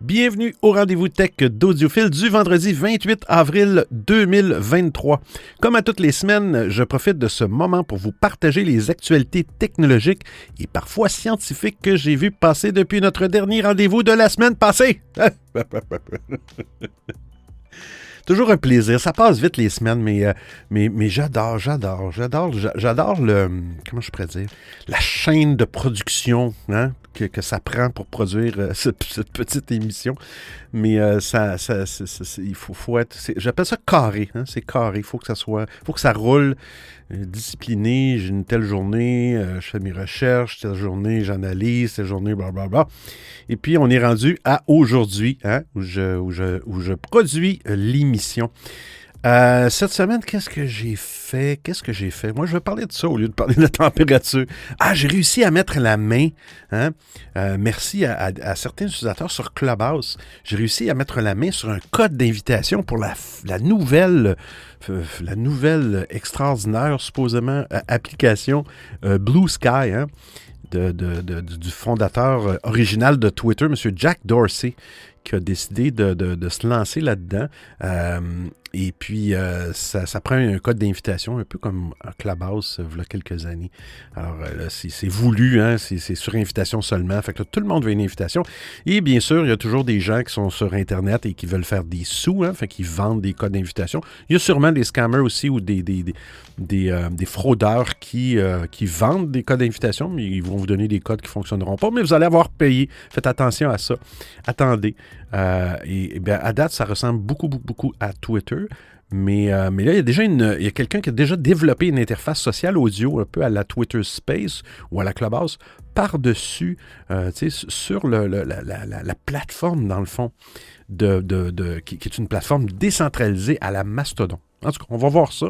Bienvenue au rendez-vous tech d'Audiophile du vendredi 28 avril 2023. Comme à toutes les semaines, je profite de ce moment pour vous partager les actualités technologiques et parfois scientifiques que j'ai vues passer depuis notre dernier rendez-vous de la semaine passée. Toujours un plaisir. Ça passe vite les semaines, mais j'adore le, comment je pourrais dire, la chaîne de production, hein, que ça prend pour produire cette petite émission. Mais il faut être, j'appelle ça carré, hein, c'est carré. Il faut que ça roule discipliné. J'ai une telle journée, je fais mes recherches, telle journée, j'analyse, telle journée, blablabla. Et puis, on est rendu à aujourd'hui, hein, où je produis l'émission. Cette semaine, qu'est-ce que j'ai fait? Moi, je vais parler de ça au lieu de parler de la température. J'ai réussi à mettre la main, hein? Merci à certains utilisateurs sur Clubhouse. J'ai réussi à mettre la main sur un code d'invitation pour la nouvelle extraordinaire, supposément, application Blue Sky, hein? Du fondateur original de Twitter, M. Jack Dorsey, qui a décidé de se lancer là-dedans. Et puis, ça prend un code d'invitation, un peu comme un Clubhouse, il y a quelques années. Alors, là, c'est voulu, hein, c'est sur invitation seulement. Fait que là, tout le monde veut une invitation. Et bien sûr, il y a toujours des gens qui sont sur Internet et qui veulent faire des sous, hein, fait qu'ils vendent des codes d'invitation. Il y a sûrement des scammers aussi ou des fraudeurs qui vendent des codes d'invitation, mais ils vont vous donner des codes qui ne fonctionneront pas, mais vous allez avoir payé. Faites attention à ça. Attendez. Et bien, à date, ça ressemble beaucoup à Twitter. Mais là, il y a quelqu'un qui a déjà développé une interface sociale audio un peu à la Twitter Space ou à la Clubhouse par-dessus, sur la plateforme, dans le fond, qui est une plateforme décentralisée à la Mastodon. En tout cas, on va voir ça.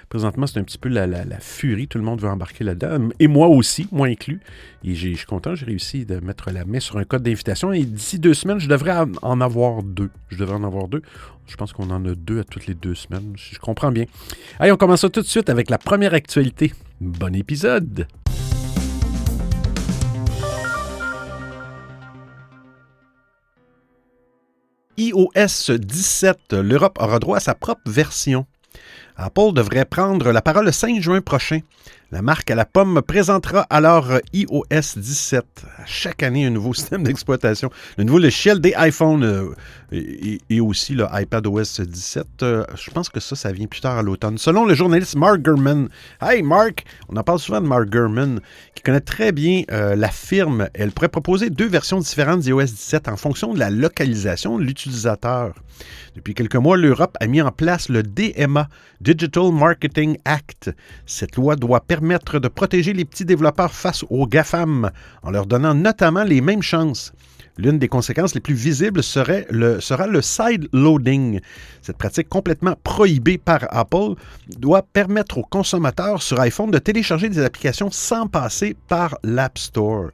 Présentement, c'est un petit peu la furie. Tout le monde veut embarquer là-dedans. Et moi aussi, moi inclus. Et je suis content, j'ai réussi de mettre la main sur un code d'invitation. Et d'ici 2 semaines, je devrais en avoir 2. Je pense qu'on en a 2 à toutes les 2 semaines, si je comprends bien. Allez, on commence ça tout de suite avec la première actualité. Bon épisode! iOS 17, l'Europe aura droit à sa propre version. Apple devrait prendre la parole le 5 juin prochain. La marque à la pomme présentera alors iOS 17. À chaque année, un nouveau système d'exploitation. Le nouveau logiciel des iPhones et aussi le iPadOS 17. Je pense que ça vient plus tard à l'automne. Selon le journaliste Mark Gurman. Hey Mark! On en parle souvent de Mark Gurman, qui connaît très bien la firme. Elle pourrait proposer 2 versions différentes d'iOS 17 en fonction de la localisation de l'utilisateur. Depuis quelques mois, l'Europe a mis en place le DMA, Digital Marketing Act. Cette loi doit permettre de protéger les petits développeurs face aux GAFAM, en leur donnant notamment les mêmes chances. L'une des conséquences les plus visibles sera le side loading. Cette pratique complètement prohibée par Apple doit permettre aux consommateurs sur iPhone de télécharger des applications sans passer par l'App Store.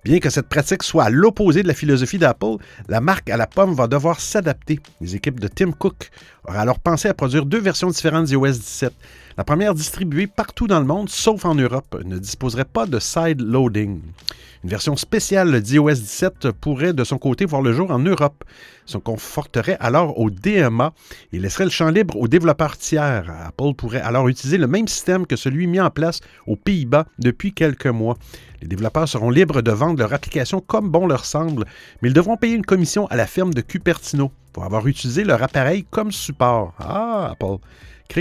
Bien que cette pratique soit à l'opposé de la philosophie d'Apple, la marque à la pomme va devoir s'adapter. Les équipes de Tim Cook auraient alors pensé à produire 2 versions différentes d'iOS 17. La première, distribuée partout dans le monde, sauf en Europe, ne disposerait pas de side loading. Une version spéciale d'iOS 17 pourrait de son côté voir le jour en Europe. Se conforterait alors au DMA et laisserait le champ libre aux développeurs tiers. Apple pourrait alors utiliser le même système que celui mis en place aux Pays-Bas depuis quelques mois. Les développeurs seront libres de vendre leur application comme bon leur semble, mais ils devront payer une commission à la firme de Cupertino pour avoir utilisé leur appareil comme support. Apple.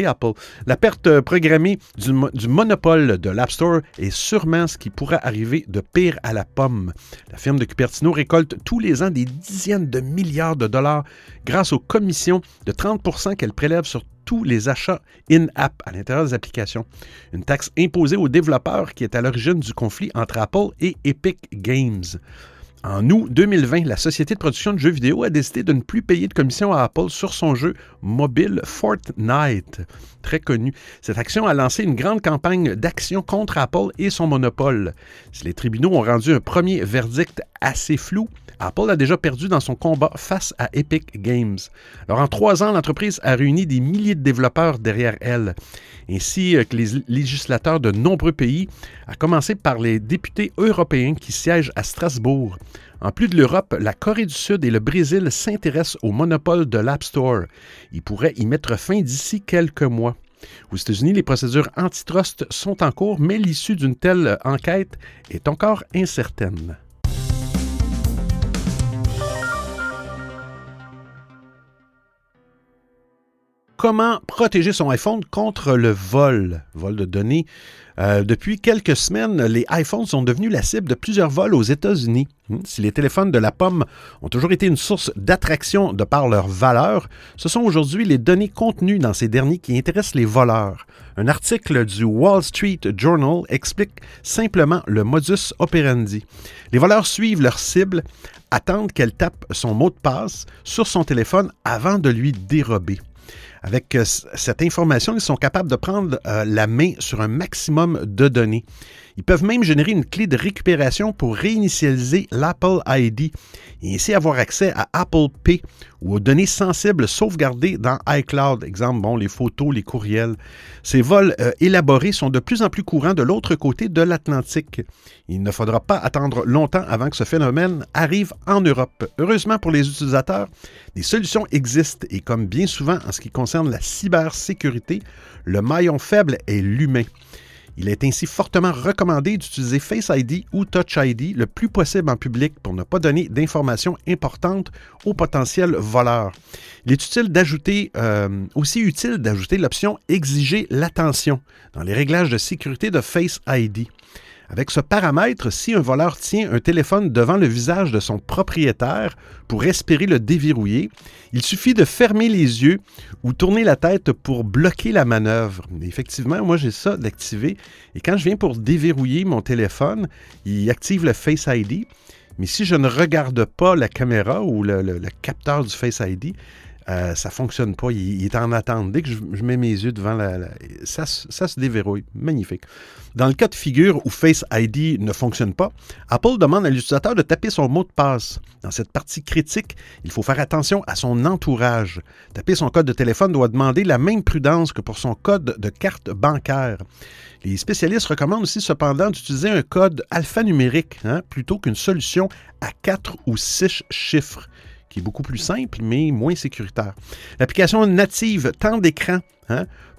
Apple. La perte programmée du monopole de l'App Store est sûrement ce qui pourrait arriver de pire à la pomme. La firme de Cupertino récolte tous les ans des dizaines de milliards de dollars grâce aux commissions de 30% qu'elle prélève sur tous les achats in-app à l'intérieur des applications. Une taxe imposée aux développeurs qui est à l'origine du conflit entre Apple et Epic Games. En août 2020, la société de production de jeux vidéo a décidé de ne plus payer de commission à Apple sur son jeu mobile Fortnite, très connu. Cette action a lancé une grande campagne d'action contre Apple et son monopole. Si les tribunaux ont rendu un premier verdict assez flou, Apple a déjà perdu dans son combat face à Epic Games. Alors, en 3 ans, l'entreprise a réuni des milliers de développeurs derrière elle, ainsi que les législateurs de nombreux pays, à commencer par les députés européens qui siègent à Strasbourg. En plus de l'Europe, la Corée du Sud et le Brésil s'intéressent au monopole de l'App Store. Ils pourraient y mettre fin d'ici quelques mois. Aux États-Unis, les procédures antitrust sont en cours, mais l'issue d'une telle enquête est encore incertaine. Comment protéger son iPhone contre le vol de données? Depuis quelques semaines, les iPhones sont devenus la cible de plusieurs vols aux États-Unis. Si les téléphones de la pomme ont toujours été une source d'attraction de par leur valeur, ce sont aujourd'hui les données contenues dans ces derniers qui intéressent les voleurs. Un article du Wall Street Journal explique simplement le modus operandi. Les voleurs suivent leur cible, attendent qu'elle tape son mot de passe sur son téléphone avant de lui dérober. Avec cette information, ils sont capables de prendre la main sur un maximum de données. Ils peuvent même générer une clé de récupération pour réinitialiser l'Apple ID et ainsi avoir accès à Apple Pay ou aux données sensibles sauvegardées dans iCloud. Exemple, les photos, les courriels. Ces vols élaborés sont de plus en plus courants de l'autre côté de l'Atlantique. Il ne faudra pas attendre longtemps avant que ce phénomène arrive en Europe. Heureusement pour les utilisateurs, des solutions existent et comme bien souvent en ce qui concerne la cybersécurité, le maillon faible est l'humain. Il est ainsi fortement recommandé d'utiliser Face ID ou Touch ID le plus possible en public pour ne pas donner d'informations importantes aux potentiels voleurs. Il est aussi utile d'ajouter l'option « Exiger l'attention » dans les réglages de sécurité de Face ID. Avec ce paramètre, si un voleur tient un téléphone devant le visage de son propriétaire pour espérer le déverrouiller, il suffit de fermer les yeux ou tourner la tête pour bloquer la manœuvre. Effectivement, moi j'ai ça d'activer et quand je viens pour déverrouiller mon téléphone, il active le Face ID, mais si je ne regarde pas la caméra ou le capteur du Face ID, ça ne fonctionne pas, il est en attente. Dès que je mets mes yeux devant ça se déverrouille. Magnifique. Dans le cas de figure où Face ID ne fonctionne pas, Apple demande à l'utilisateur de taper son mot de passe. Dans cette partie critique, il faut faire attention à son entourage. Taper son code de téléphone doit demander la même prudence que pour son code de carte bancaire. Les spécialistes recommandent aussi cependant d'utiliser un code alphanumérique plutôt qu'une solution à 4 ou 6 chiffres, qui est beaucoup plus simple, mais moins sécuritaire. L'application native temps d'écran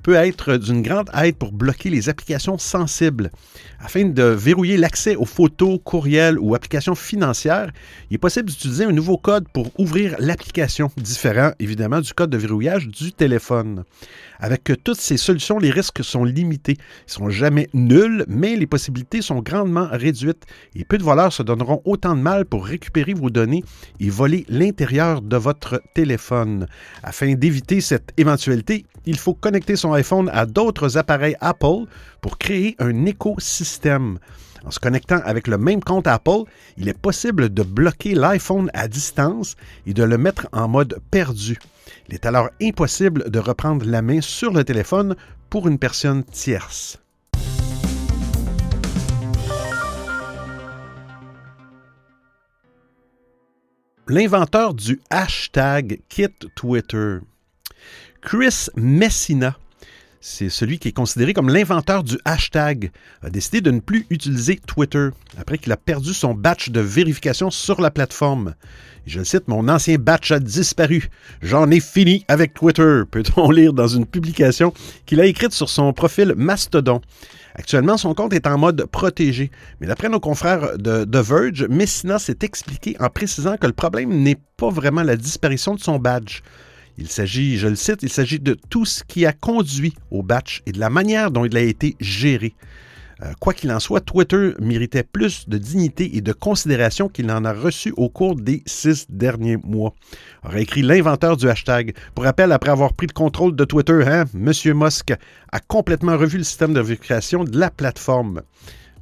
peut être d'une grande aide pour bloquer les applications sensibles. Afin de verrouiller l'accès aux photos, courriels ou applications financières, il est possible d'utiliser un nouveau code pour ouvrir l'application, différent évidemment du code de verrouillage du téléphone. Avec toutes ces solutions, les risques sont limités. Ils ne sont jamais nuls, mais les possibilités sont grandement réduites et peu de voleurs se donneront autant de mal pour récupérer vos données et voler l'intérieur de votre téléphone. Afin d'éviter cette éventualité, il faut connecter son iPhone à d'autres appareils Apple pour créer un écosystème. En se connectant avec le même compte Apple, il est possible de bloquer l'iPhone à distance et de le mettre en mode perdu. Il est alors impossible de reprendre la main sur le téléphone pour une personne tierce. L'inventeur du hashtag quitte Twitter. Chris Messina, c'est celui qui est considéré comme l'inventeur du hashtag, a décidé de ne plus utiliser Twitter après qu'il a perdu son badge de vérification sur la plateforme. Et je le cite, « Mon ancien badge a disparu. J'en ai fini avec Twitter », peut-on lire dans une publication qu'il a écrite sur son profil Mastodon. Actuellement, son compte est en mode protégé. Mais d'après nos confrères de The Verge, Messina s'est expliqué en précisant que le problème n'est pas vraiment la disparition de son badge. Il s'agit, je le cite, il s'agit de tout ce qui a conduit au badge et de la manière dont il a été géré. Quoi qu'il en soit, Twitter méritait plus de dignité et de considération qu'il n'en a reçu au cours des 6 derniers mois, aurait écrit l'inventeur du hashtag. Pour rappel, après avoir pris le contrôle de Twitter, M. Musk a complètement revu le système de vérification de la plateforme.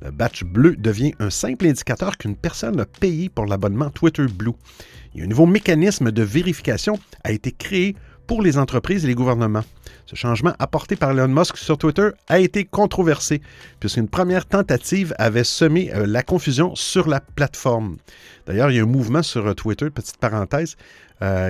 Le badge bleu devient un simple indicateur qu'une personne a payé pour l'abonnement Twitter Blue. Et un nouveau mécanisme de vérification a été créé pour les entreprises et les gouvernements. Ce changement apporté par Elon Musk sur Twitter a été controversé, puisqu'une première tentative avait semé la confusion sur la plateforme. D'ailleurs, il y a un mouvement sur Twitter, petite parenthèse,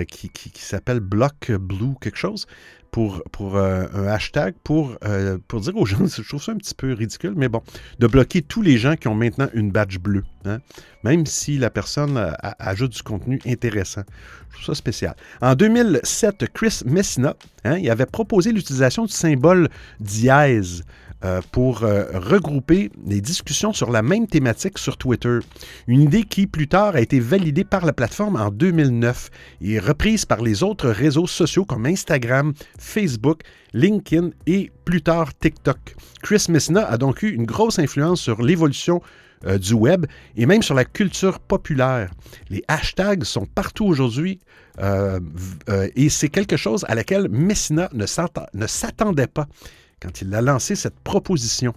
qui s'appelle Block Blue quelque chose, pour un hashtag pour dire aux gens, je trouve ça un petit peu ridicule, mais bon, de bloquer tous les gens qui ont maintenant une badge bleue, hein, même si la personne ajoute du contenu intéressant. Je trouve ça spécial. En 2007, Chris Messina, il avait proposé l'utilisation du symbole dièse pour regrouper les discussions sur la même thématique sur Twitter. Une idée qui, plus tard, a été validée par la plateforme en 2009 et reprise par les autres réseaux sociaux comme Instagram, Facebook, LinkedIn et plus tard TikTok. Chris Messina a donc eu une grosse influence sur l'évolution du web et même sur la culture populaire. Les hashtags sont partout aujourd'hui et c'est quelque chose à laquelle Messina ne s'attendait pas quand il a lancé cette proposition.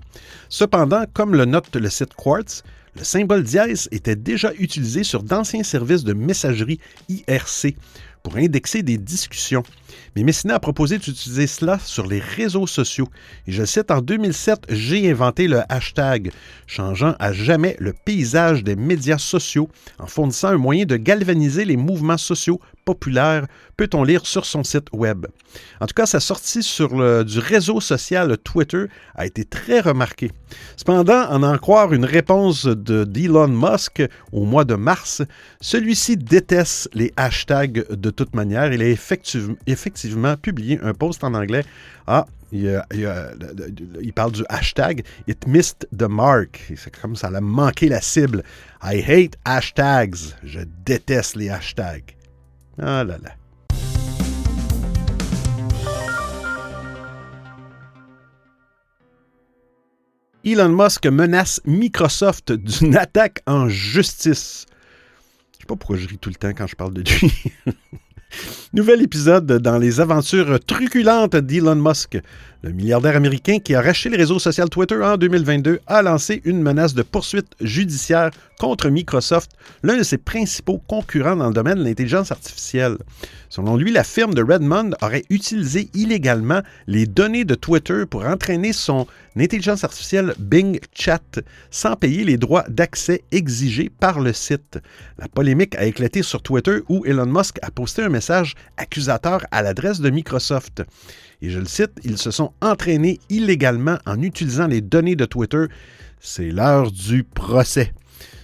Cependant, comme le note le site Quartz, le symbole dièse était déjà utilisé sur d'anciens services de messagerie IRC pour indexer des discussions. Mais Messina a proposé d'utiliser cela sur les réseaux sociaux. Et je cite, en 2007, j'ai inventé le hashtag, changeant à jamais le paysage des médias sociaux en fournissant un moyen de galvaniser les mouvements sociaux populaires, peut-on lire sur son site web. En tout cas, sa sortie du réseau social Twitter a été très remarquée. Cependant, en croire une réponse d'Elon Musk au mois de mars, celui-ci déteste les hashtags de toute manière. Il a effectivement publié un post en anglais. Il parle du hashtag « It missed the mark ». C'est comme ça a manqué la cible. « I hate hashtags ». Je déteste les hashtags. Ah là là. Elon Musk menace Microsoft d'une attaque en justice. Je ne sais pas pourquoi je ris tout le temps quand je parle de lui. Nouvel épisode dans les aventures truculentes d'Elon Musk. Le milliardaire américain qui a racheté le réseau social Twitter en 2022 a lancé une menace de poursuite judiciaire contre Microsoft, l'un de ses principaux concurrents dans le domaine de l'intelligence artificielle. Selon lui, la firme de Redmond aurait utilisé illégalement les données de Twitter pour entraîner son intelligence artificielle Bing Chat sans payer les droits d'accès exigés par le site. La polémique a éclaté sur Twitter où Elon Musk a posté un message accusateur à l'adresse de Microsoft. Et je le cite, « Ils se sont entraînés illégalement en utilisant les données de Twitter. C'est l'heure du procès. »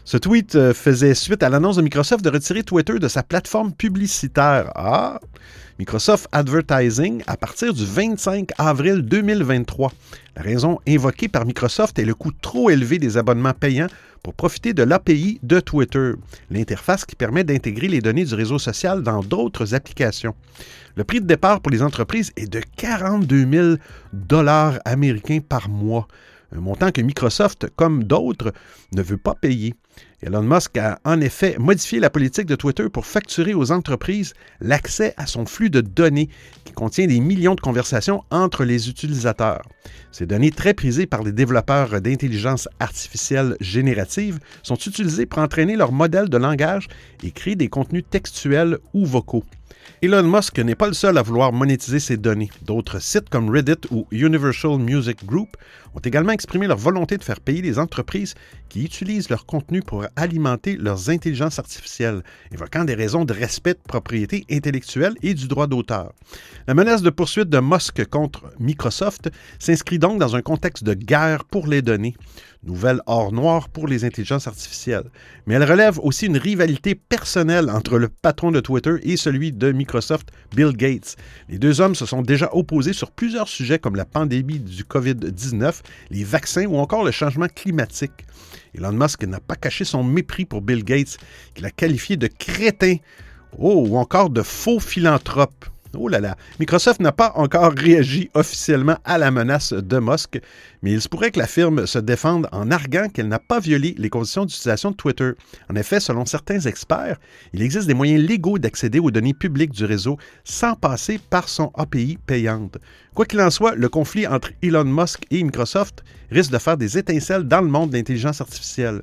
Ce tweet faisait suite à l'annonce de Microsoft de retirer Twitter de sa plateforme publicitaire. Microsoft Advertising à partir du 25 avril 2023. La raison invoquée par Microsoft est le coût trop élevé des abonnements payants pour profiter de l'API de Twitter, l'interface qui permet d'intégrer les données du réseau social dans d'autres applications. Le prix de départ pour les entreprises est de 42 000 $ américains par mois, un montant que Microsoft, comme d'autres, ne veut pas payer. Elon Musk a en effet modifié la politique de Twitter pour facturer aux entreprises l'accès à son flux de données qui contient des millions de conversations entre les utilisateurs. Ces données très prisées par les développeurs d'intelligence artificielle générative sont utilisées pour entraîner leur modèle de langage et créer des contenus textuels ou vocaux. Elon Musk n'est pas le seul à vouloir monétiser ces données. D'autres sites comme Reddit ou Universal Music Group ont également exprimé leur volonté de faire payer les entreprises qui utilisent leur contenu pour alimenter leurs intelligences artificielles, évoquant des raisons de respect de propriété intellectuelle et du droit d'auteur. La menace de poursuite de Musk contre Microsoft s'inscrit donc dans un contexte de guerre pour les données. Nouvelle or noire pour les intelligences artificielles. Mais elle relève aussi une rivalité personnelle entre le patron de Twitter et celui de Microsoft, Bill Gates. Les deux hommes se sont déjà opposés sur plusieurs sujets comme la pandémie du COVID-19, les vaccins ou encore le changement climatique. Elon Musk n'a pas caché son mépris pour Bill Gates, qu'il a qualifié de crétin ou encore de faux philanthrope. Oh là là! Microsoft n'a pas encore réagi officiellement à la menace de Musk, mais il se pourrait que la firme se défende en arguant qu'elle n'a pas violé les conditions d'utilisation de Twitter. En effet, selon certains experts, il existe des moyens légaux d'accéder aux données publiques du réseau sans passer par son API payante. Quoi qu'il en soit, le conflit entre Elon Musk et Microsoft risque de faire des étincelles dans le monde de l'intelligence artificielle,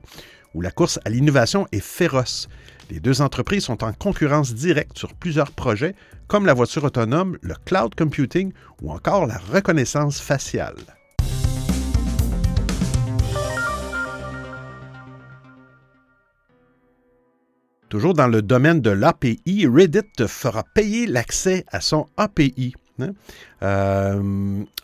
où la course à l'innovation est féroce. Les deux entreprises sont en concurrence directe sur plusieurs projets, comme la voiture autonome, le cloud computing ou encore la reconnaissance faciale. Toujours dans le domaine de l'API, Reddit fera payer l'accès à son API.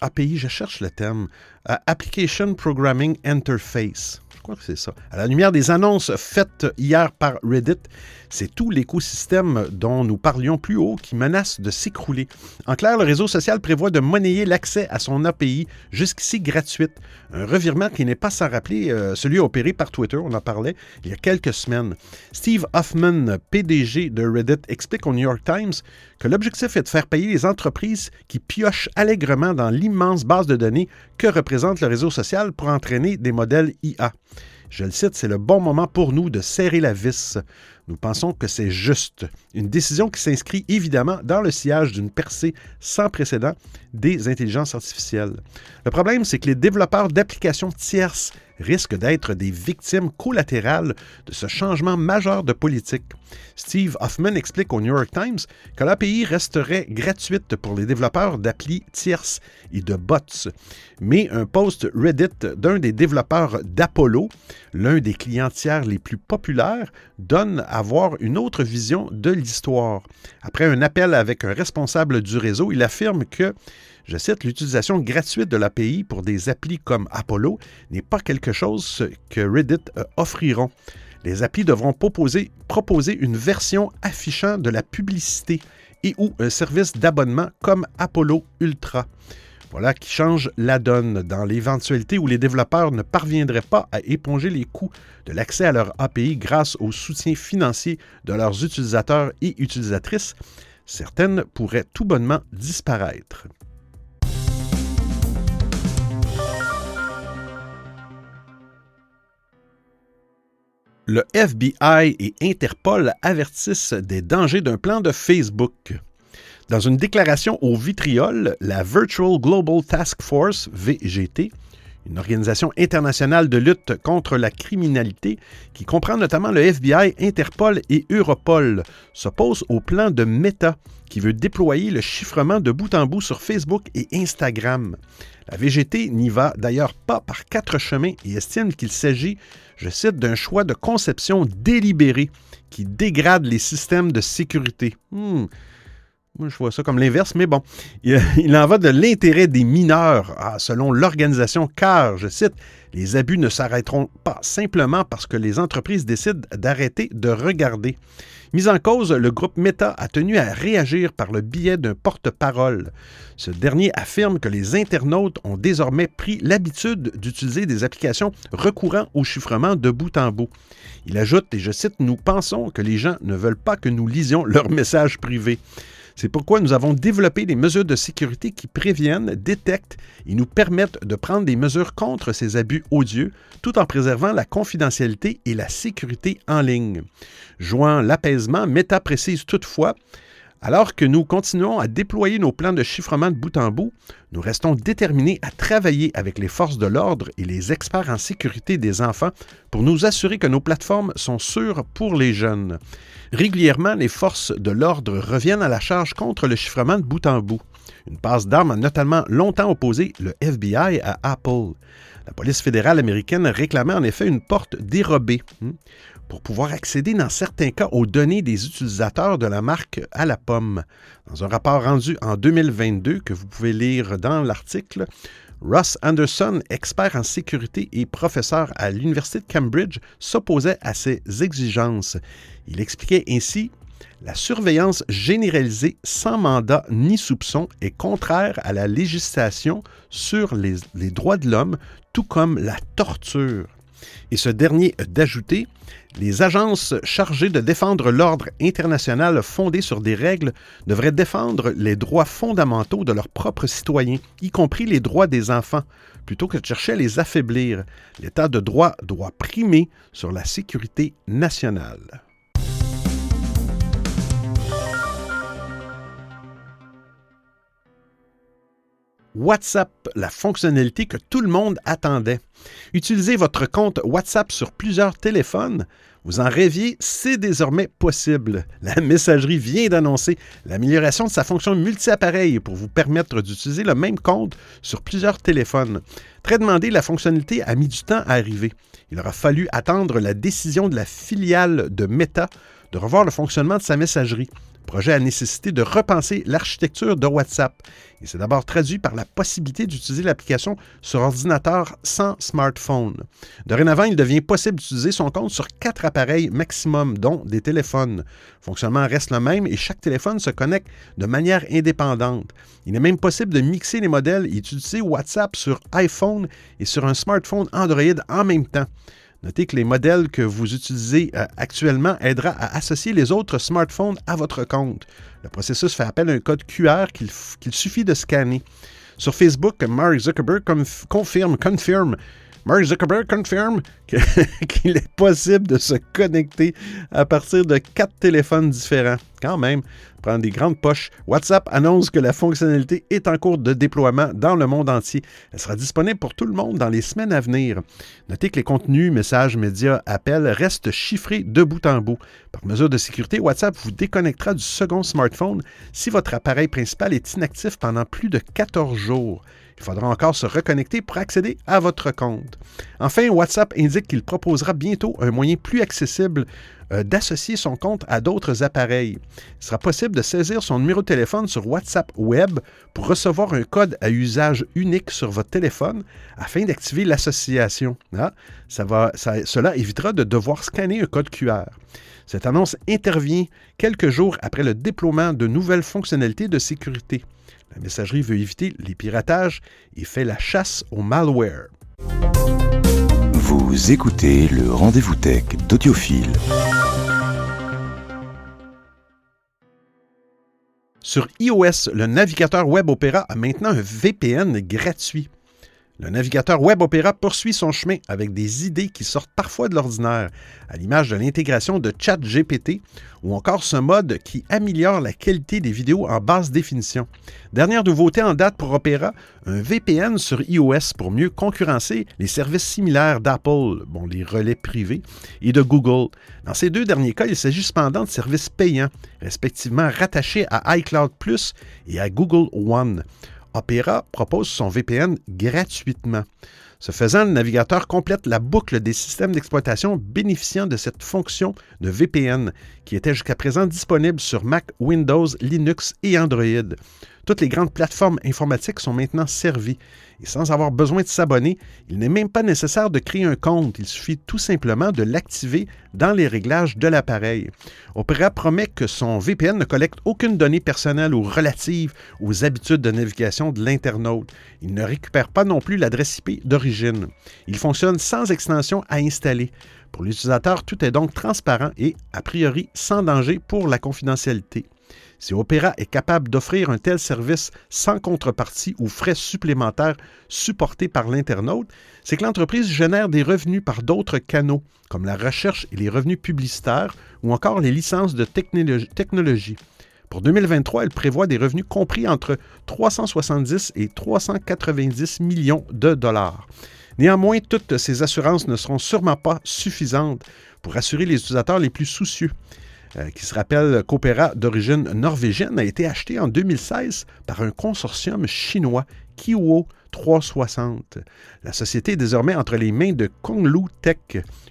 API, je cherche le terme. Application Programming Interface. Je crois que c'est ça. À la lumière des annonces faites hier par Reddit, c'est tout l'écosystème dont nous parlions plus haut qui menace de s'écrouler. En clair, le réseau social prévoit de monnayer l'accès à son API, jusqu'ici gratuite. Un revirement qui n'est pas sans rappeler celui opéré par Twitter, on en parlait il y a quelques semaines. Steve Huffman, PDG de Reddit, explique au New York Times que l'objectif est de faire payer les entreprises qui piochent allègrement dans l'immense base de données que représente le réseau social pour entraîner des modèles IA. Je le cite, c'est le bon moment pour nous de serrer la vis. Nous pensons que c'est juste. Une décision qui s'inscrit évidemment dans le sillage d'une percée sans précédent des intelligences artificielles. Le problème, c'est que les développeurs d'applications tierces risquent d'être des victimes collatérales de ce changement majeur de politique. Steve Huffman explique au New York Times que l'API resterait gratuite pour les développeurs d'applis tierces et de bots. Mais un post Reddit d'un des développeurs d'Apollo, l'un des clients tiers les plus populaires, donne à voir une autre vision de l'histoire. Après un appel avec un responsable du réseau, il affirme que, je cite, l'utilisation gratuite de l'API pour des applis comme Apollo n'est pas quelque chose que Reddit offriront. Les applis devront proposer une version affichant de la publicité et ou un service d'abonnement comme Apollo Ultra. Voilà qui change la donne dans l'éventualité où les développeurs ne parviendraient pas à éponger les coûts de l'accès à leur API grâce au soutien financier de leurs utilisateurs et utilisatrices. Certaines pourraient tout bonnement disparaître. Le FBI et Interpol avertissent des dangers d'un plan de Facebook. Dans une déclaration au vitriol, la Virtual Global Task Force, VGT, une organisation internationale de lutte contre la criminalité qui comprend notamment le FBI, Interpol et Europol, s'oppose au plan de Meta qui veut déployer le chiffrement de bout en bout sur Facebook et Instagram. La VGT n'y va d'ailleurs pas par quatre chemins et estime qu'il s'agit, je cite, d'un choix de conception délibéré qui dégrade les systèmes de sécurité. Moi, je vois ça comme l'inverse, mais bon. Il en va de l'intérêt des mineurs, selon l'organisation, car, je cite, les abus ne s'arrêteront pas simplement parce que les entreprises décident d'arrêter de regarder. Mis en cause, le groupe Meta a tenu à réagir par le biais d'un porte-parole. Ce dernier affirme que les internautes ont désormais pris l'habitude d'utiliser des applications recourant au chiffrement de bout en bout. Il ajoute, et je cite, « Nous pensons que les gens ne veulent pas que nous lisions leurs messages privés. C'est pourquoi nous avons développé des mesures de sécurité qui préviennent, détectent et nous permettent de prendre des mesures contre ces abus odieux, tout en préservant la confidentialité et la sécurité en ligne. » Jouant l'apaisement, Meta précise toutefois, alors que nous continuons à déployer nos plans de chiffrement de bout en bout, nous restons déterminés à travailler avec les forces de l'ordre et les experts en sécurité des enfants pour nous assurer que nos plateformes sont sûres pour les jeunes. Régulièrement, les forces de l'ordre reviennent à la charge contre le chiffrement de bout en bout. Une passe d'armes a notamment longtemps opposé le FBI à Apple. La police fédérale américaine réclamait en effet une porte dérobée pour pouvoir accéder dans certains cas aux données des utilisateurs de la marque à la pomme. Dans un rapport rendu en 2022 que vous pouvez lire dans l'article, Ross Anderson, expert en sécurité et professeur à l'Université de Cambridge, s'opposait à ces exigences. Il expliquait ainsi « La surveillance généralisée sans mandat ni soupçon est contraire à la législation sur les droits de l'homme, tout comme la torture. » Et ce dernier d'ajouter « Les agences chargées de défendre l'ordre international fondé sur des règles devraient défendre les droits fondamentaux de leurs propres citoyens, y compris les droits des enfants, plutôt que de chercher à les affaiblir. L'État de droit doit primer sur la sécurité nationale. » WhatsApp, la fonctionnalité que tout le monde attendait. Utilisez votre compte WhatsApp sur plusieurs téléphones. Vous en rêviez, c'est désormais possible. La messagerie vient d'annoncer l'amélioration de sa fonction multi-appareil pour vous permettre d'utiliser le même compte sur plusieurs téléphones. Très demandée, la fonctionnalité a mis du temps à arriver. Il aura fallu attendre la décision de la filiale de Meta de revoir le fonctionnement de sa messagerie. Le projet a nécessité de repenser l'architecture de WhatsApp. Il s'est d'abord traduit par la possibilité d'utiliser l'application sur ordinateur sans smartphone. Dorénavant, il devient possible d'utiliser son compte sur 4 appareils maximum, dont des téléphones. Le fonctionnement reste le même et chaque téléphone se connecte de manière indépendante. Il est même possible de mixer les modèles et d'utiliser WhatsApp sur iPhone et sur un smartphone Android en même temps. Notez que les modèles que vous utilisez actuellement aidera à associer les autres smartphones à votre compte. Le processus fait appel à un code QR qu'il suffit de scanner. Sur Facebook, Mark Zuckerberg confirme qu'il est possible de se connecter à partir de 4 téléphones différents. Quand même, prendre des grandes poches. WhatsApp annonce que la fonctionnalité est en cours de déploiement dans le monde entier. Elle sera disponible pour tout le monde dans les semaines à venir. Notez que les contenus, messages, médias, appels restent chiffrés de bout en bout. Par mesure de sécurité, WhatsApp vous déconnectera du second smartphone si votre appareil principal est inactif pendant plus de 14 jours. Il faudra encore se reconnecter pour accéder à votre compte. Enfin, WhatsApp indique qu'il proposera bientôt un moyen plus accessible d'associer son compte à d'autres appareils. Il sera possible de saisir son numéro de téléphone sur WhatsApp Web pour recevoir un code à usage unique sur votre téléphone afin d'activer l'association. Cela évitera de devoir scanner un code QR. Cette annonce intervient quelques jours après le déploiement de nouvelles fonctionnalités de sécurité. La messagerie veut éviter les piratages et fait la chasse au malware. Vous écoutez le Rendez-vous Tech d'Audiophile. Sur iOS, le navigateur Web Opera a maintenant un VPN gratuit. Le navigateur Web Opera poursuit son chemin avec des idées qui sortent parfois de l'ordinaire, à l'image de l'intégration de ChatGPT ou encore ce mode qui améliore la qualité des vidéos en basse définition. Dernière nouveauté en date pour Opera, un VPN sur iOS pour mieux concurrencer les services similaires d'Apple, les relais privés, et de Google. Dans ces deux derniers cas, il s'agit cependant de services payants, respectivement rattachés à iCloud Plus et à Google One. Opera propose son VPN gratuitement. Ce faisant, le navigateur complète la boucle des systèmes d'exploitation bénéficiant de cette fonction de VPN qui était jusqu'à présent disponible sur Mac, Windows, Linux et Android. Toutes les grandes plateformes informatiques sont maintenant servies et sans avoir besoin de s'abonner, il n'est même pas nécessaire de créer un compte. Il suffit tout simplement de l'activer dans les réglages de l'appareil. Opera promet que son VPN ne collecte aucune donnée personnelle ou relative aux habitudes de navigation de l'internaute. Il ne récupère pas non plus l'adresse IP d'origine. Il fonctionne sans extension à installer. Pour l'utilisateur, tout est donc transparent et, a priori, sans danger pour la confidentialité. Si Opera est capable d'offrir un tel service sans contrepartie ou frais supplémentaires supportés par l'internaute, c'est que l'entreprise génère des revenus par d'autres canaux, comme la recherche et les revenus publicitaires ou encore les licences de technologie. Pour 2023, elle prévoit des revenus compris entre 370 et 390 millions de dollars. Néanmoins, toutes ces assurances ne seront sûrement pas suffisantes pour assurer les utilisateurs les plus soucieux. Qui se rappelle qu'Opera, d'origine norvégienne, a été acheté en 2016 par un consortium chinois, Kiwo 360. La société est désormais entre les mains de Konglu Tech,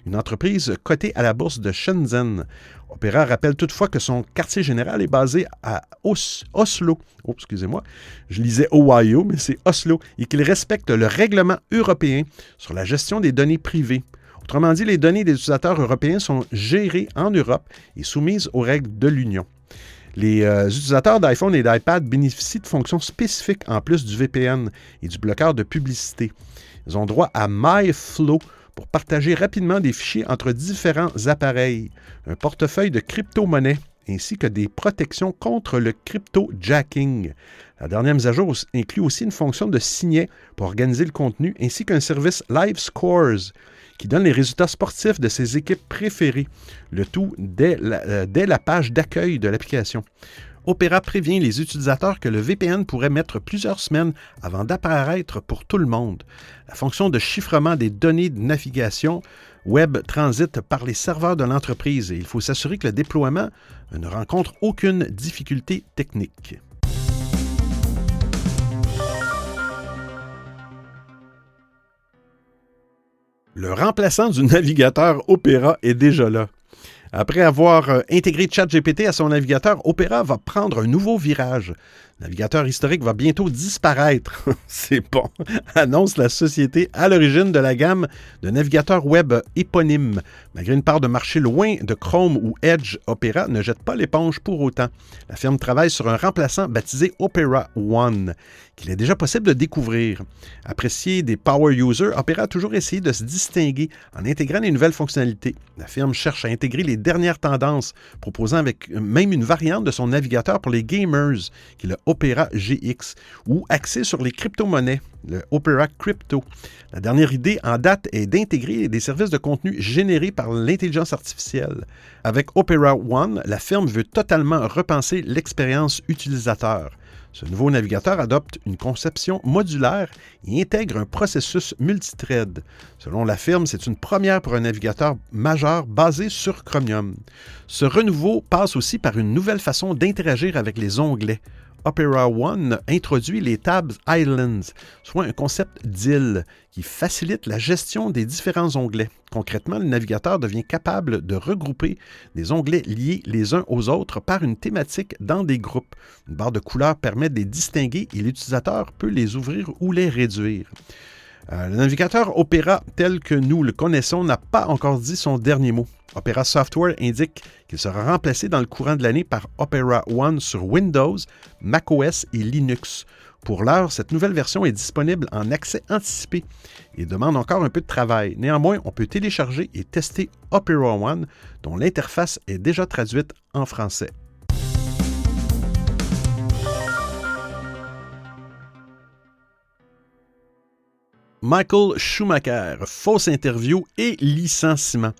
une entreprise cotée à la bourse de Shenzhen. Opera rappelle toutefois que son quartier général est basé à Oslo. Oh, excusez-moi, je lisais Ohio, mais c'est Oslo, et qu'il respecte le règlement européen sur la gestion des données privées. Autrement dit, les données des utilisateurs européens sont gérées en Europe et soumises aux règles de l'Union. Les utilisateurs d'iPhone et d'iPad bénéficient de fonctions spécifiques en plus du VPN et du bloqueur de publicité. Ils ont droit à MyFlow pour partager rapidement des fichiers entre différents appareils, un portefeuille de crypto-monnaies ainsi que des protections contre le crypto-jacking. La dernière mise à jour inclut aussi une fonction de signet pour organiser le contenu ainsi qu'un service Live Scores qui donne les résultats sportifs de ses équipes préférées, le tout dès la page d'accueil de l'application. Opera prévient les utilisateurs que le VPN pourrait mettre plusieurs semaines avant d'apparaître pour tout le monde. La fonction de chiffrement des données de navigation web transite par les serveurs de l'entreprise et il faut s'assurer que le déploiement ne rencontre aucune difficulté technique. Le remplaçant du navigateur Opera est déjà là. Après avoir intégré ChatGPT à son navigateur, Opera va prendre un nouveau virage. Le navigateur historique va bientôt disparaître. C'est bon, annonce la société à l'origine de la gamme de navigateurs web éponymes. Malgré une part de marché loin de Chrome ou Edge, Opera ne jette pas l'éponge pour autant. La firme travaille sur un remplaçant baptisé Opera One, qu'il est déjà possible de découvrir. Apprécié des power users, Opera a toujours essayé de se distinguer en intégrant les nouvelles fonctionnalités. La firme cherche à intégrer les dernières tendances, proposant avec même une variante de son navigateur pour les gamers, qui est le Opera GX, ou axé sur les crypto-monnaies, le Opera Crypto. La dernière idée en date est d'intégrer des services de contenu générés par l'intelligence artificielle. Avec Opera One, la firme veut totalement repenser l'expérience utilisateur. Ce nouveau navigateur adopte une conception modulaire et intègre un processus multithread. Selon la firme, c'est une première pour un navigateur majeur basé sur Chromium. Ce renouveau passe aussi par une nouvelle façon d'interagir avec les onglets. Opera One introduit les Tabs Islands, soit un concept d'île qui facilite la gestion des différents onglets. Concrètement, le navigateur devient capable de regrouper des onglets liés les uns aux autres par une thématique dans des groupes. Une barre de couleurs permet de les distinguer et l'utilisateur peut les ouvrir ou les réduire. Le navigateur Opera tel que nous le connaissons n'a pas encore dit son dernier mot. Opera Software indique qu'il sera remplacé dans le courant de l'année par Opera One sur Windows, macOS et Linux. Pour l'heure, cette nouvelle version est disponible en accès anticipé et demande encore un peu de travail. Néanmoins, on peut télécharger et tester Opera One, dont l'interface est déjà traduite en français. Michael Schumacher, fausse interview et licenciement.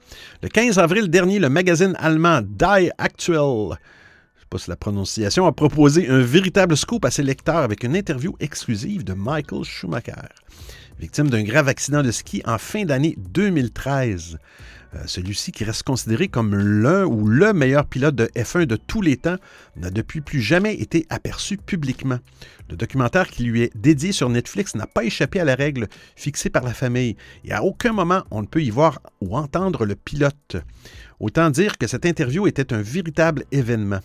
Le 15 avril dernier, le magazine allemand Die Aktuell, je ne sais pas si la prononciation, a proposé un véritable scoop à ses lecteurs avec une interview exclusive de Michael Schumacher, victime d'un grave accident de ski en fin d'année 2013. Celui-ci, qui reste considéré comme l'un ou le meilleur pilote de F1 de tous les temps, n'a depuis plus jamais été aperçu publiquement. Le documentaire qui lui est dédié sur Netflix n'a pas échappé à la règle fixée par la famille, et à aucun moment on ne peut y voir ou entendre le pilote. Autant dire que cette interview était un véritable événement.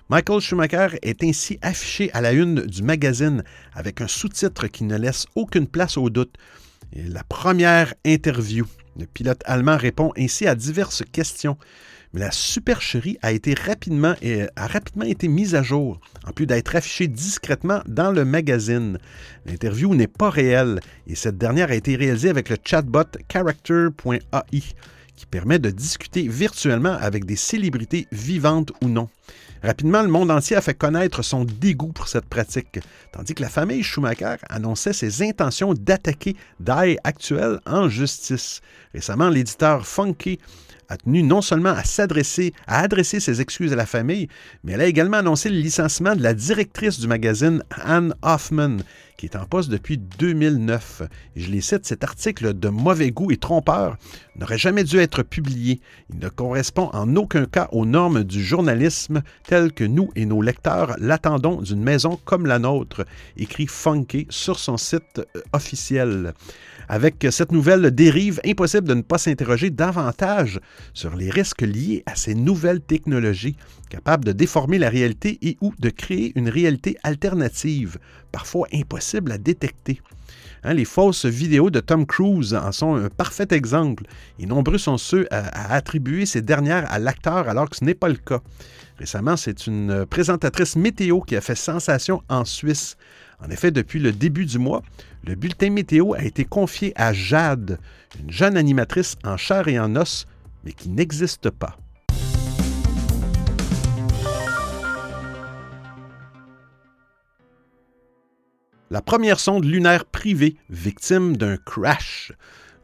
Michael Schumacher est ainsi affiché à la une du magazine avec un sous-titre qui ne laisse aucune place au doute. Et la première interview. Le pilote allemand répond ainsi à diverses questions, mais la supercherie a rapidement été mise à jour, en plus d'être affichée discrètement dans le magazine. L'interview n'est pas réelle et cette dernière a été réalisée avec le chatbot Character.ai, qui permet de discuter virtuellement avec des célébrités vivantes ou non. Rapidement, le monde entier a fait connaître son dégoût pour cette pratique, tandis que la famille Schumacher annonçait ses intentions d'attaquer Die Aktuell en justice. Récemment, l'éditeur Funky a tenu non seulement à adresser ses excuses à la famille, mais elle a également annoncé le licenciement de la directrice du magazine, Anne Hoffman, qui est en poste depuis 2009. Et je les cite, cet article de mauvais goût et trompeur n'aurait jamais dû être publié. Il ne correspond en aucun cas aux normes du journalisme telles que nous et nos lecteurs l'attendons d'une maison comme la nôtre, écrit Funky sur son site officiel. Avec cette nouvelle dérive, impossible de ne pas s'interroger davantage sur les risques liés à ces nouvelles technologies, capables de déformer la réalité et ou de créer une réalité alternative, parfois impossible à détecter. Les fausses vidéos de Tom Cruise en sont un parfait exemple, et nombreux sont ceux à attribuer ces dernières à l'acteur alors que ce n'est pas le cas. Récemment, c'est une présentatrice météo qui a fait sensation en Suisse. En effet, depuis le début du mois, le bulletin météo a été confié à Jade, une jeune animatrice en chair et en os, mais qui n'existe pas. La première sonde lunaire privée victime d'un crash.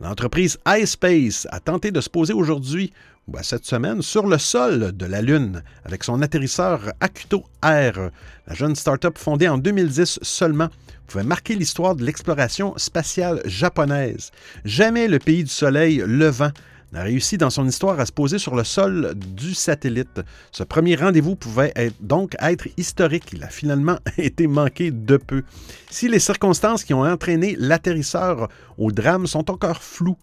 L'entreprise iSpace a tenté de se poser aujourd'hui, ou cette semaine, sur le sol de la Lune avec son atterrisseur Akuto R. La jeune start-up fondée en 2010 seulement pouvait marquer l'histoire de l'exploration spatiale japonaise. Jamais le pays du soleil levant a réussi dans son histoire à se poser sur le sol du satellite. Ce premier rendez-vous pouvait donc être historique. Il a finalement été manqué de peu. Si les circonstances qui ont entraîné l'atterrisseur au drame sont encore floues,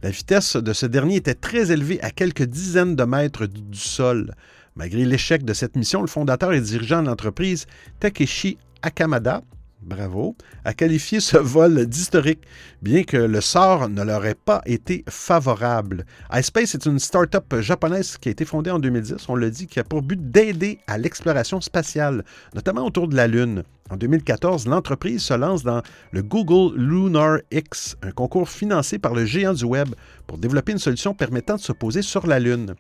la vitesse de ce dernier était très élevée à quelques dizaines de mètres du sol. Malgré l'échec de cette mission, le fondateur et dirigeant de l'entreprise, Takeshi Akamada, bravo, a qualifié ce vol d'historique, bien que le sort ne leur ait pas été favorable. iSpace est une start-up japonaise qui a été fondée en 2010, on l'a dit, qui a pour but d'aider à l'exploration spatiale, notamment autour de la Lune. En 2014, l'entreprise se lance dans le Google Lunar X, un concours financé par le géant du Web pour développer une solution permettant de se poser sur la Lune.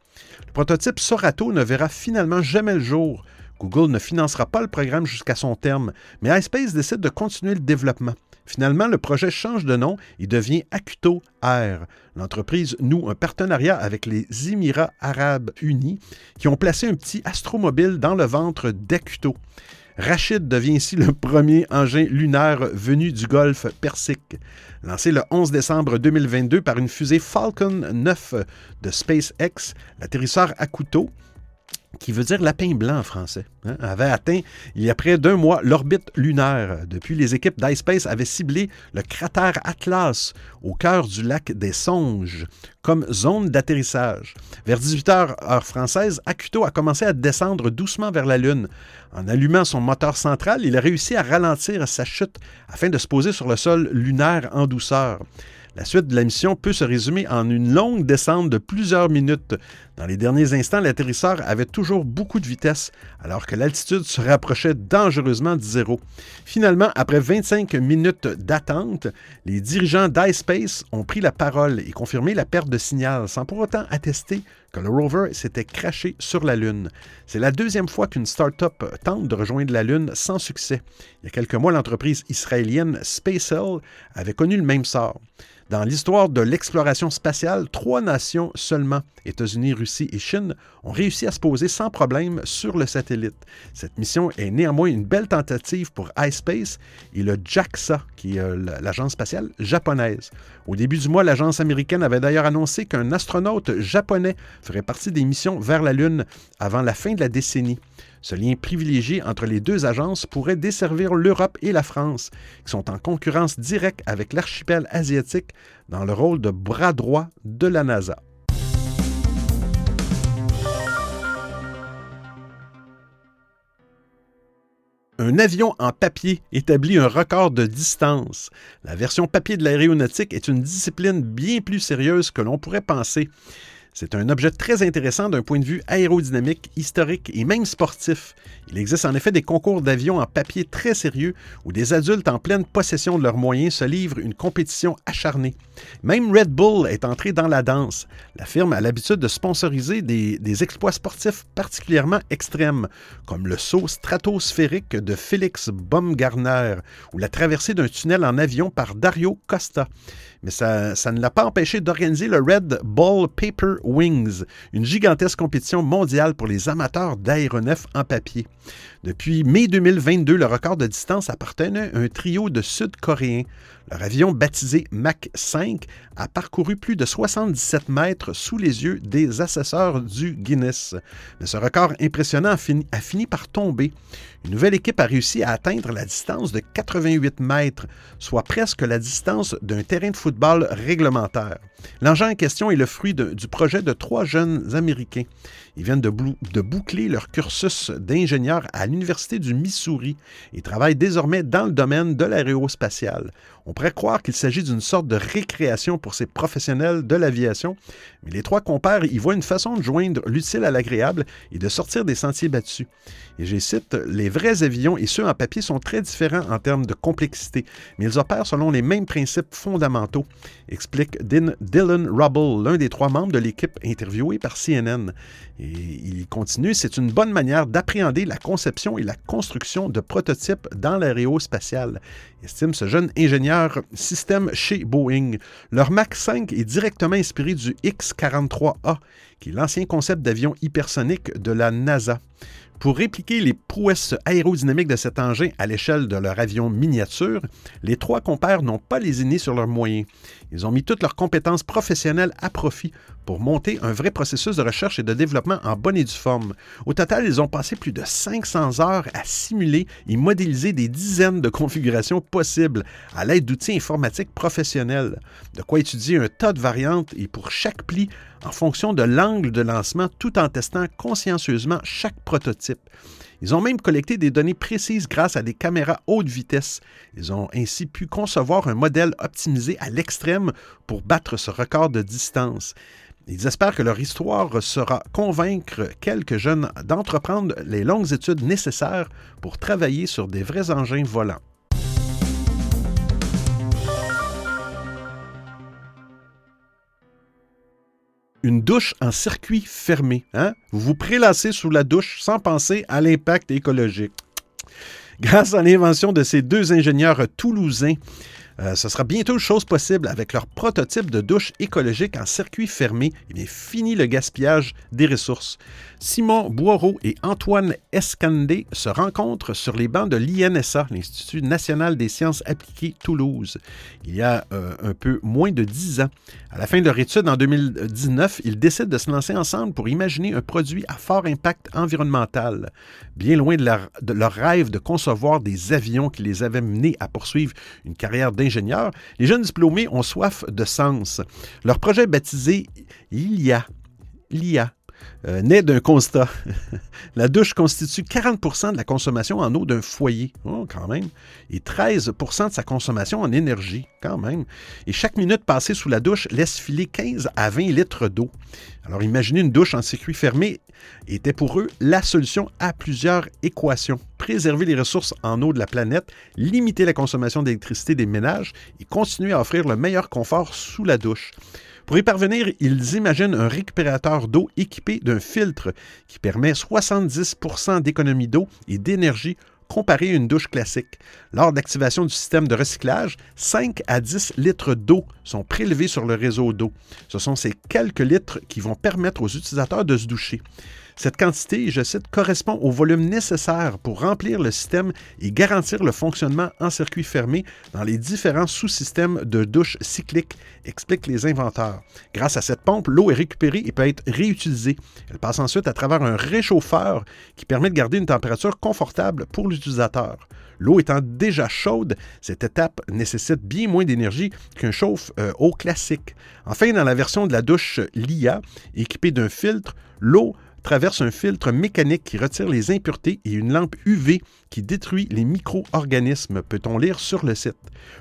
Le prototype Sorato ne verra finalement jamais le jour. Google ne financera pas le programme jusqu'à son terme, mais iSpace décide de continuer le développement. Finalement, le projet change de nom et devient Akuto Air. L'entreprise noue un partenariat avec les Émirats arabes unis qui ont placé un petit astromobile dans le ventre d'Akuto. Rachid devient ici le premier engin lunaire venu du golfe Persique. Lancé le 11 décembre 2022 par une fusée Falcon 9 de SpaceX, l'atterrisseur Akuto, qui veut dire lapin blanc en français, avait atteint il y a près d'un mois l'orbite lunaire. Depuis, les équipes d'iSpace avaient ciblé le cratère Atlas au cœur du lac des Songes comme zone d'atterrissage. Vers 18h heure française, Akuto a commencé à descendre doucement vers la Lune. En allumant son moteur central, il a réussi à ralentir sa chute afin de se poser sur le sol lunaire en douceur. La suite de la mission peut se résumer en une longue descente de plusieurs minutes. Dans les derniers instants, l'atterrisseur avait toujours beaucoup de vitesse, alors que l'altitude se rapprochait dangereusement du zéro. Finalement, après 25 minutes d'attente, les dirigeants d'iSpace ont pris la parole et confirmé la perte de signal, sans pour autant attester que le rover s'était crashé sur la Lune. C'est la deuxième fois qu'une start-up tente de rejoindre la Lune sans succès. Il y a quelques mois, l'entreprise israélienne SpaceX avait connu le même sort. Dans l'histoire de l'exploration spatiale, 3 nations seulement, États-Unis, Russie et Chine, ont réussi à se poser sans problème sur le satellite. Cette mission est néanmoins une belle tentative pour iSpace et le JAXA, qui est l'agence spatiale japonaise. Au début du mois, l'agence américaine avait d'ailleurs annoncé qu'un astronaute japonais ferait partie des missions vers la Lune avant la fin de la décennie. Ce lien privilégié entre les deux agences pourrait desservir l'Europe et la France, qui sont en concurrence directe avec l'archipel asiatique dans le rôle de bras droit de la NASA. Un avion en papier établit un record de distance. La version papier de l'aéronautique est une discipline bien plus sérieuse que l'on pourrait penser. C'est un objet très intéressant d'un point de vue aérodynamique, historique et même sportif. Il existe en effet des concours d'avions en papier très sérieux où des adultes en pleine possession de leurs moyens se livrent une compétition acharnée. Même Red Bull est entré dans la danse. La firme a l'habitude de sponsoriser des exploits sportifs particulièrement extrêmes, comme le saut stratosphérique de Félix Baumgartner ou la traversée d'un tunnel en avion par Dario Costa. Mais ça ne l'a pas empêché d'organiser le Red Bull Paper Wings, une gigantesque compétition mondiale pour les amateurs d'aéronefs en papier. Depuis mai 2022, le record de distance appartenait à un trio de Sud-Coréens. Leur avion, baptisé Mach 5, a parcouru plus de 77 mètres sous les yeux des assesseurs du Guinness. Mais ce record impressionnant a fini par tomber. Une nouvelle équipe a réussi à atteindre la distance de 88 mètres, soit presque la distance d'un terrain de football réglementaire. L'engin en question est le fruit du projet de 3 jeunes Américains. Ils viennent de boucler leur cursus d'ingénieur à l'Université du Missouri et travaillent désormais dans le domaine de l'aérospatiale. On pourrait croire qu'il s'agit d'une sorte de récréation pour ces professionnels de l'aviation, mais les 3 compères y voient une façon de joindre l'utile à l'agréable et de sortir des sentiers battus. Et je cite, « Les vrais avions et ceux en papier sont très différents en termes de complexité, mais ils opèrent selon les mêmes principes fondamentaux », explique Dylan Rubble, l'un des 3 membres de l'équipe interviewé par CNN. Et il continue, « C'est une bonne manière d'appréhender la conception et la construction de prototypes dans l'aérospatiale », estime ce jeune ingénieur système chez Boeing. Leur Mach 5 est directement inspiré du X-43A, qui est l'ancien concept d'avion hypersonique de la NASA. Pour répliquer les prouesses aérodynamiques de cet engin à l'échelle de leur avion miniature, les 3 compères n'ont pas lésiné sur leurs moyens. Ils ont mis toutes leurs compétences professionnelles à profit pour monter un vrai processus de recherche et de développement en bonne et due forme. Au total, ils ont passé plus de 500 heures à simuler et modéliser des dizaines de configurations possibles à l'aide d'outils informatiques professionnels. De quoi étudier un tas de variantes et pour chaque pli en fonction de l'angle de lancement tout en testant consciencieusement chaque prototype. Ils ont même collecté des données précises grâce à des caméras haute vitesse. Ils ont ainsi pu concevoir un modèle optimisé à l'extrême pour battre ce record de distance. Ils espèrent que leur histoire saura convaincre quelques jeunes d'entreprendre les longues études nécessaires pour travailler sur des vrais engins volants. Une douche en circuit fermé. Hein? Vous vous prélassez sous la douche sans penser à l'impact écologique. Grâce à l'invention de ces 2 ingénieurs toulousains, ce sera bientôt chose possible avec leur prototype de douche écologique en circuit fermé. Eh bien, fini le gaspillage des ressources. Simon Boireau et Antoine Escandé se rencontrent sur les bancs de l'INSA, l'Institut national des sciences appliquées Toulouse, il y a un peu moins de 10 ans. À la fin de leur étude en 2019, ils décident de se lancer ensemble pour imaginer un produit à fort impact environnemental. Bien loin de leur rêve de concevoir des avions qui les avaient menés à poursuivre une carrière d'ingénieur, les jeunes diplômés ont soif de sens. Leur projet baptisé l'IA naît d'un constat. La douche constitue 40% de la consommation en eau d'un foyer, quand même, et 13% de sa consommation en énergie, quand même. Et chaque minute passée sous la douche laisse filer 15 à 20 litres d'eau. Alors imaginez une douche en circuit fermé était pour eux la solution à plusieurs équations. Préserver les ressources en eau de la planète, limiter la consommation d'électricité des ménages et continuer à offrir le meilleur confort sous la douche. Pour y parvenir, ils imaginent un récupérateur d'eau équipé d'un filtre qui permet 70% d'économie d'eau et d'énergie comparé à une douche classique. Lors d'activation du système de recyclage, 5 à 10 litres d'eau sont prélevés sur le réseau d'eau. Ce sont ces quelques litres qui vont permettre aux utilisateurs de se doucher. Cette quantité, je cite, correspond au volume nécessaire pour remplir le système et garantir le fonctionnement en circuit fermé dans les différents sous-systèmes de douche cyclique, expliquent les inventeurs. Grâce à cette pompe, l'eau est récupérée et peut être réutilisée. Elle passe ensuite à travers un réchauffeur qui permet de garder une température confortable pour l'utilisateur. L'eau étant déjà chaude, cette étape nécessite bien moins d'énergie qu'un chauffe-eau classique. Enfin, dans la version de la douche LIA, équipée d'un filtre, l'eau traverse un filtre mécanique qui retire les impuretés et une lampe UV qui détruit les micro-organismes, peut-on lire sur le site.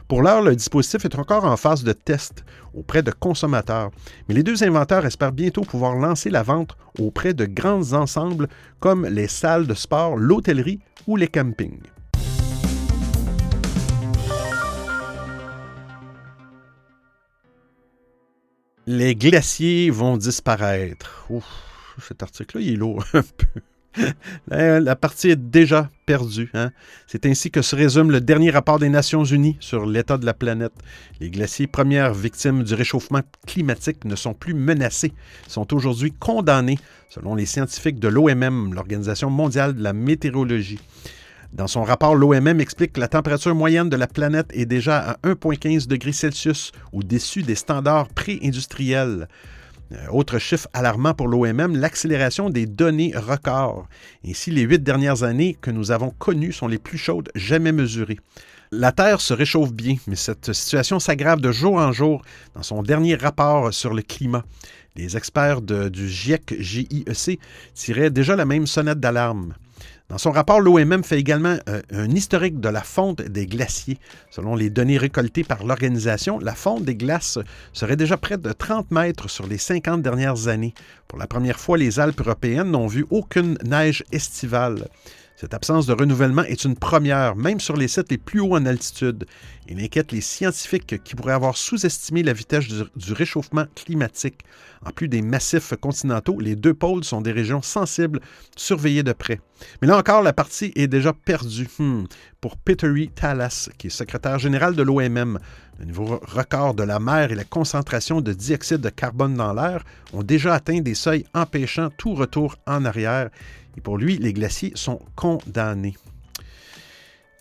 Pour l'heure, le dispositif est encore en phase de test auprès de consommateurs, mais les 2 inventeurs espèrent bientôt pouvoir lancer la vente auprès de grands ensembles comme les salles de sport, l'hôtellerie ou les campings. Les glaciers vont disparaître. Ouf. Cet article-là, il est lourd un peu. La partie est déjà perdue. Hein? C'est ainsi que se résume le dernier rapport des Nations Unies sur l'état de la planète. Les glaciers, premières victimes du réchauffement climatique, ne sont plus menacés. Ils sont aujourd'hui condamnés, selon les scientifiques de l'OMM, l'Organisation mondiale de la météorologie. Dans son rapport, l'OMM explique que la température moyenne de la planète est déjà à 1,15 degrés Celsius, au-dessus des standards pré-industriels. Autre chiffre alarmant pour l'OMM, l'accélération des données records. Ainsi, les 8 dernières années que nous avons connues sont les plus chaudes jamais mesurées. La Terre se réchauffe bien, mais cette situation s'aggrave de jour en jour dans son dernier rapport sur le climat. Les experts du GIEC tiraient déjà la même sonnette d'alarme. Dans son rapport, l'OMM fait également un historique de la fonte des glaciers. Selon les données récoltées par l'organisation, la fonte des glaces serait déjà près de 30 mètres sur les 50 dernières années. Pour la première fois, les Alpes européennes n'ont vu aucune neige estivale. Cette absence de renouvellement est une première, même sur les sites les plus hauts en altitude. Il inquiète les scientifiques qui pourraient avoir sous-estimé la vitesse du réchauffement climatique. En plus des massifs continentaux, les 2 pôles sont des régions sensibles, surveillées de près. Mais là encore, la partie est déjà perdue. Pour Petteri Talas, qui est secrétaire général de l'OMM, le niveau record de la mer et la concentration de dioxyde de carbone dans l'air ont déjà atteint des seuils empêchant tout retour en arrière. Et pour lui, les glaciers sont condamnés.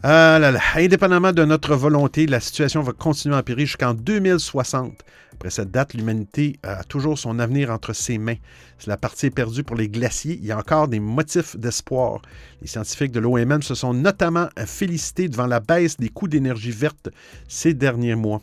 Ah là là, indépendamment de notre volonté, la situation va continuer à empirer jusqu'en 2060. Après cette date, l'humanité a toujours son avenir entre ses mains. Si la partie est perdue pour les glaciers, il y a encore des motifs d'espoir. Les scientifiques de l'OMM se sont notamment félicités devant la baisse des coûts d'énergie verte ces derniers mois.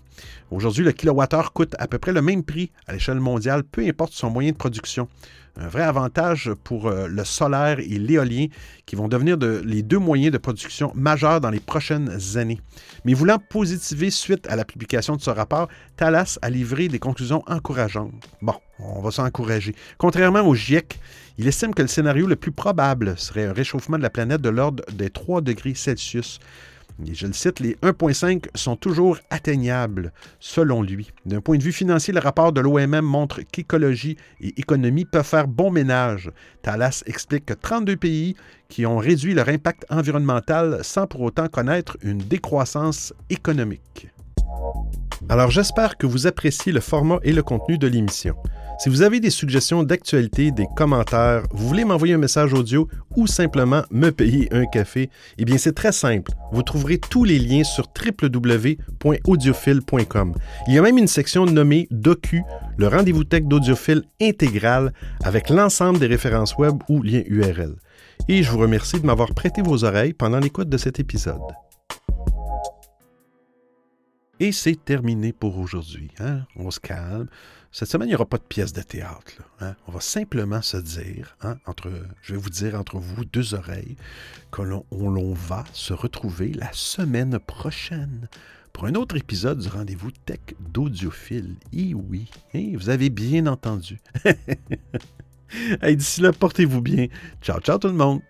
Aujourd'hui, le kilowattheure coûte à peu près le même prix à l'échelle mondiale, peu importe son moyen de production. Un vrai avantage pour le solaire et l'éolien qui vont devenir les deux moyens de production majeurs dans les prochaines années. Mais voulant positiver suite à la publication de ce rapport, Thales a livré des conclusions encourageantes. Bon, on va s'encourager. Contrairement au GIEC, il estime que le scénario le plus probable serait un réchauffement de la planète de l'ordre des 3 degrés Celsius. Et je le cite, les 1,5 sont toujours atteignables, selon lui. D'un point de vue financier, le rapport de l'OMM montre qu'écologie et économie peuvent faire bon ménage. Thales explique que 32 pays qui ont réduit leur impact environnemental sans pour autant connaître une décroissance économique. Alors j'espère que vous appréciez le format et le contenu de l'émission. Si vous avez des suggestions d'actualité, des commentaires, vous voulez m'envoyer un message audio ou simplement me payer un café, eh bien c'est très simple. Vous trouverez tous les liens sur www.audiophile.com. Il y a même une section nommée Docu, le rendez-vous tech d'Audiophile intégral avec l'ensemble des références web ou liens URL. Et je vous remercie de m'avoir prêté vos oreilles pendant l'écoute de cet épisode. Et c'est terminé pour aujourd'hui. Hein? On se calme. Cette semaine, il n'y aura pas de pièce de théâtre. Là, hein? On va simplement se dire, hein, je vais vous dire entre vous deux oreilles, que l'on va se retrouver la semaine prochaine pour un autre épisode du rendez-vous tech d'Audiophile. Et oui, hein, vous avez bien entendu. Hey, d'ici là, portez-vous bien. Ciao, ciao tout le monde.